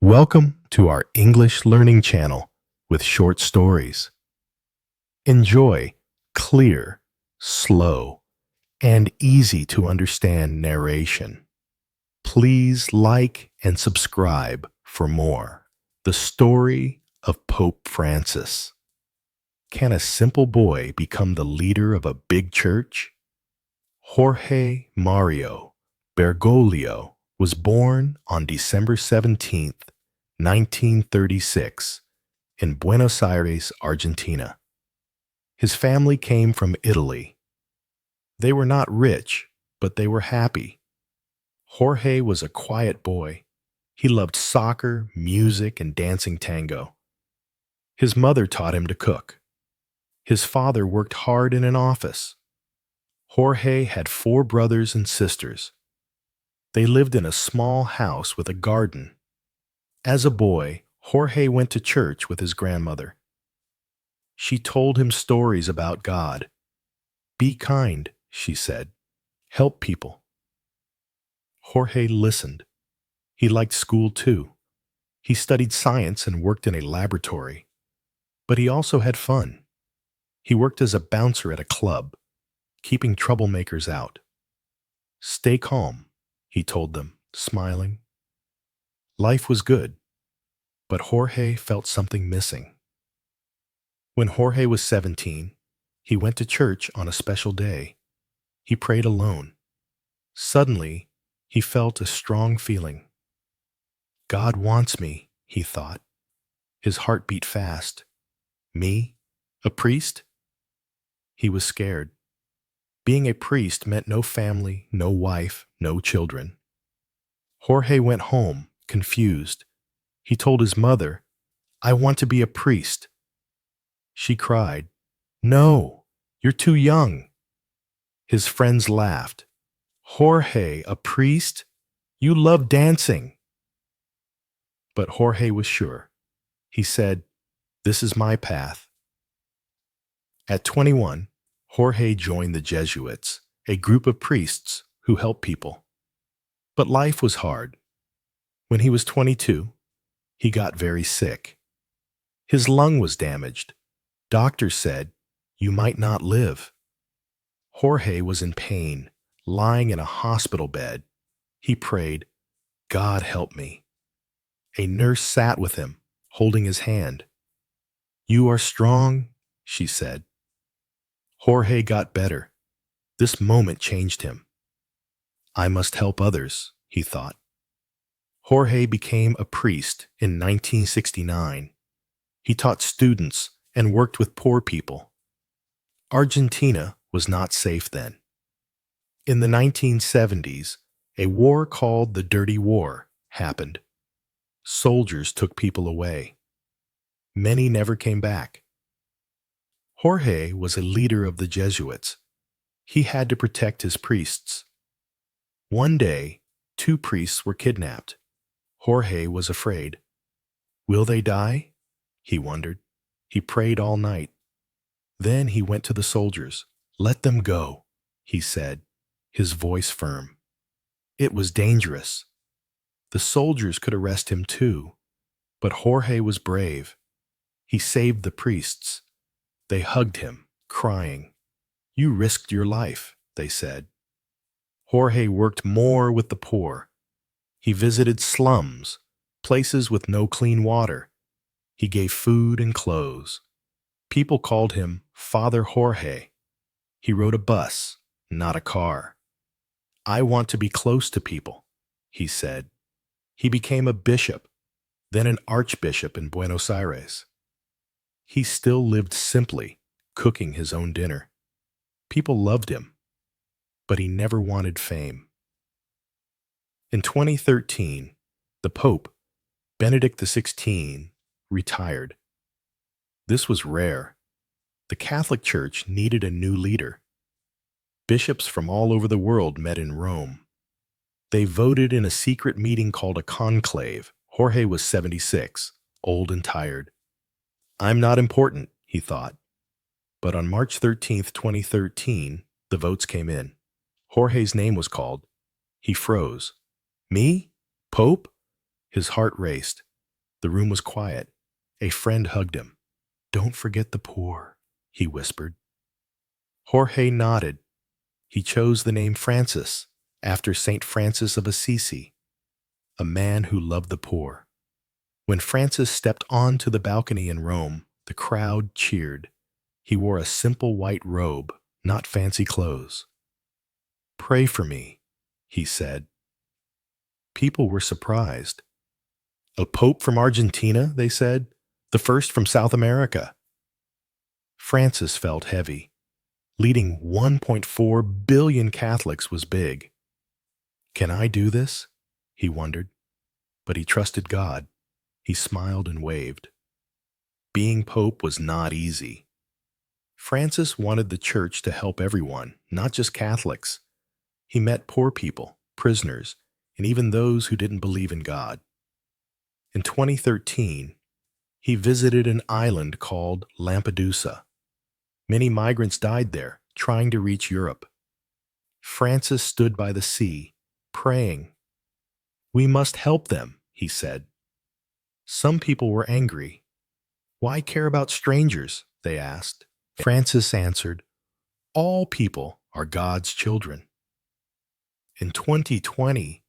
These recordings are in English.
Welcome to our English learning channel with short stories. Enjoy clear, slow, and easy to understand narration. Please like and subscribe for more. The story of Pope Francis. Can a simple boy become the leader of a big church? Jorge Mario Bergoglio was born on December 17th, 1936, in Buenos Aires, Argentina. His family came from Italy. They were not rich, but they were happy. Jorge was a quiet boy. He loved soccer, music, and dancing tango. His mother taught him to cook. His father worked hard in an office. Jorge had 4 brothers and sisters. They lived in a small house with a garden. As a boy, Jorge went to church with his grandmother. She told him stories about God. Be kind, she said. Help people. Jorge listened. He liked school too. He studied science and worked in a laboratory. But he also had fun. He worked as a bouncer at a club, keeping troublemakers out. Stay calm, he told them, smiling. Life was good, but Jorge felt something missing. When Jorge was 17, he went to church on a special day. He prayed alone. Suddenly, he felt a strong feeling. God wants me, he thought. His heart beat fast. Me? A priest? He was scared. Being a priest meant no family, no wife, no children. Jorge went home, confused. He told his mother, I want to be a priest. She cried, No, you're too young. His friends laughed. Jorge, a priest? You love dancing. But Jorge was sure. He said, This is my path. At 21, Jorge joined the Jesuits, a group of priests who helped people. But life was hard. When he was 22, he got very sick. His lung was damaged. Doctors said, You might not live. Jorge was in pain, lying in a hospital bed. He prayed, God help me. A nurse sat with him, holding his hand. You are strong, she said. Jorge got better. This moment changed him. I must help others, he thought. Jorge became a priest in 1969. He taught students and worked with poor people. Argentina was not safe then. In the 1970s, a war called the Dirty War happened. Soldiers took people away. Many never came back. Jorge was a leader of the Jesuits. He had to protect his priests. One day, 2 priests were kidnapped. Jorge was afraid. Will they die? He wondered. He prayed all night. Then he went to the soldiers. Let them go, he said, his voice firm. It was dangerous. The soldiers could arrest him too, but Jorge was brave. He saved the priests. They hugged him, crying. You risked your life, they said. Jorge worked more with the poor. He visited slums, places with no clean water. He gave food and clothes. People called him Father Jorge. He rode a bus, not a car. I want to be close to people, he said. He became a bishop, then an archbishop in Buenos Aires. He still lived simply, cooking his own dinner. People loved him, but he never wanted fame. In 2013, the Pope, Benedict XVI, retired. This was rare. The Catholic Church needed a new leader. Bishops from all over the world met in Rome. They voted in a secret meeting called a conclave. Jorge was 76, old and tired. I'm not important, he thought. But on March 13, 2013, the votes came in. Jorge's name was called. He froze. Me? Pope? His heart raced. The room was quiet. A friend hugged him. "Don't forget the poor," he whispered. Jorge nodded. He chose the name Francis after Saint Francis of Assisi, a man who loved the poor. When Francis stepped onto the balcony in Rome, the crowd cheered. He wore a simple white robe, not fancy clothes. "Pray for me," he said. People were surprised. "A pope from Argentina," they said, "the first from South America." Francis felt heavy. Leading 1.4 billion Catholics was big. "Can I do this?" he wondered. But he trusted God. He smiled and waved. Being pope was not easy. Francis wanted the church to help everyone, not just Catholics. He met poor people, prisoners, and even those who didn't believe in God. In 2013, he visited an island called Lampedusa. Many migrants died there, trying to reach Europe. Francis stood by the sea, praying. "We must help them," he said. Some people were angry. "Why care about strangers?" they asked. Francis answered, "All people are God's children." In 2020,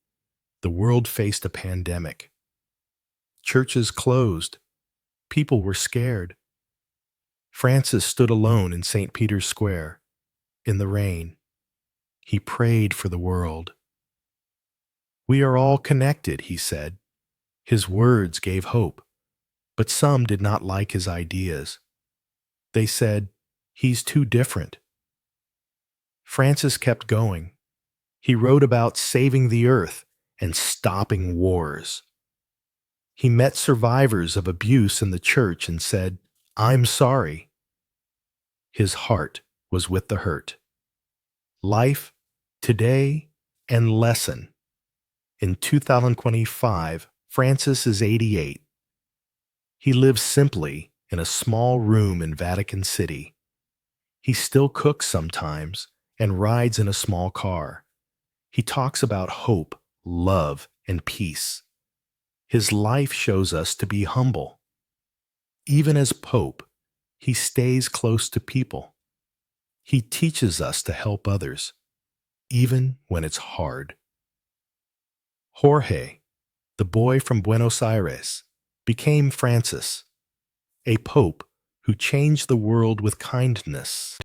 the world faced a pandemic. Churches closed. People were scared. Francis stood alone in St. Peter's Square, in the rain. He prayed for the world. "We are all connected," he said. His words gave hope, but some did not like his ideas. They said, "He's too different." Francis kept going. He wrote about saving the earth and stopping wars. He met survivors of abuse in the church and said, "I'm sorry." His heart was with the hurt. Life, today, and lesson. In 2025, Francis is 88. He lives simply in a small room in Vatican City. He still cooks sometimes and rides in a small car. He talks about hope, love, and peace. His life shows us to be humble. Even as Pope, he stays close to people. He teaches us to help others, even when it's hard. Jorge, the boy from Buenos Aires, became Francis, a pope who changed the world with kindness.